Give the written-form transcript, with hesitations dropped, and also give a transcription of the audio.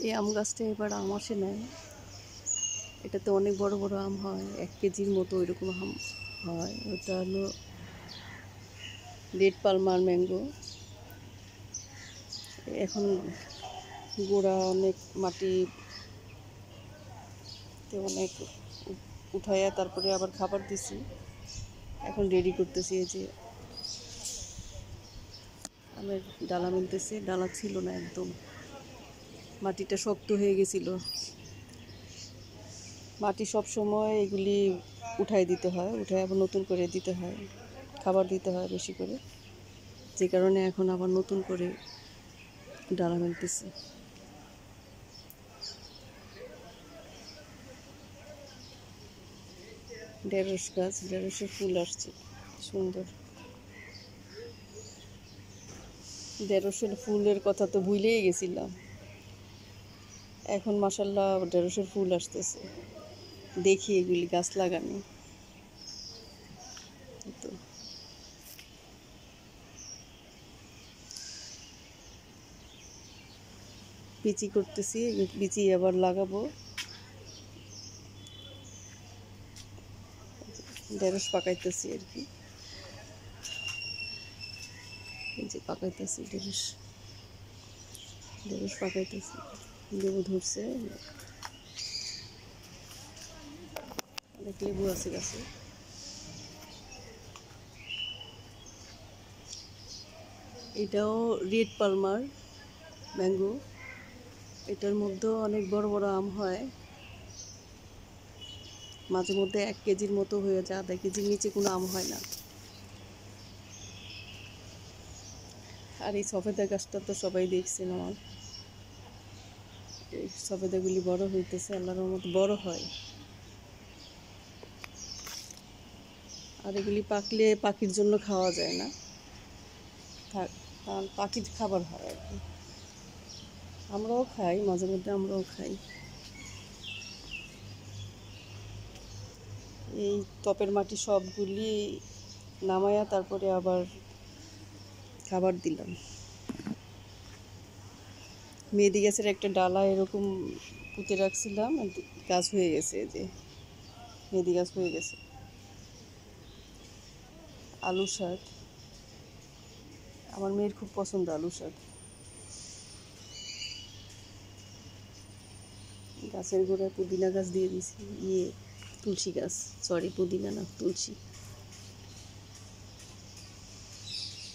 এই আম গাছটা এবার আম আসে নাই, এটাতে অনেক বড় বড় আম হয়, 1 কেজির মতো ওইরকম আম হয়। ওটা হলো রেড পালমার ম্যাঙ্গো। এখন গোড়া অনেক মাটিতে অনেক উঠাইয়া তারপরে আবার খাবার দিছি। এখন রেডি করতেছি। এই যে আমের ডালা মিলতেছে, ডালা ছিল না, একদম মাটিটা শক্ত হয়ে গেছিল। মাটি সব সময় এগুলি উঠাই দিতে হয়, উঠাই আবার নতুন করে দিতে হয়, খাবার দিতে হয় বেশি করে, যে কারণে এখন আবার নতুন করে ডালা মেলতেছি। ঢেঁড়স গাছ, ঢেঁড়সের ফুল আসছে সুন্দর। ঢেঁড়সের ফুলের কথা তো ভুলেই গেছিলাম, এখন মাশাআল্লাহ ঢেঁড়সের ফুল আসতেছে। দেখি এগুলি গাছ লাগানি তো। বিচি করতেছি, বিচি আবার লাগাবো। ঢেঁড়স পাকাইতেছি আর কি, এই যে পাকাইতেছি ঢেঁড়স, ঢেঁড়স পাকাইতেছি। লেবু ধরছে, অনেক লেবু আছে গাছে। এটাও রেড পালমার ম্যাঙ্গো, এটার মধ্যেও অনেক বড় বড় আম হয়, মাঝে মধ্যে 1 কেজির মতো হয়ে যায়, 1/2 কেজির নিচে কোনো আম হয় না। আর এই সফেদা গাছটা তো সবাই দেখছেন আমার, এই সফেদাগুলি বড় হইতেছে, আল্লাহর রহমতে বড় হয়। আর এগুলি পাকলে পাখির জন্য খাওয়া যায় না, পাখির খাবার হয় আর কি। আমরাও খাই, মাঝে মধ্যে আমরাও খাই। এই টপের মাটি সবগুলি নামায়া তারপরে আবার খাবার দিলাম। মেহেদি গাছের একটা ডালা এরকম পুঁতে রাখছিলাম, গাছ হয়ে গেছে, যে মেহেদি গাছ হয়ে গেছে। আলু শাক, আমার মেয়ের খুব পছন্দ আলু শাক। গাছের গোড়ায় পুদিনা গাছ দিয়ে দিয়েছি, তুলসী গাছ, সরি পুদিনা না তুলসী।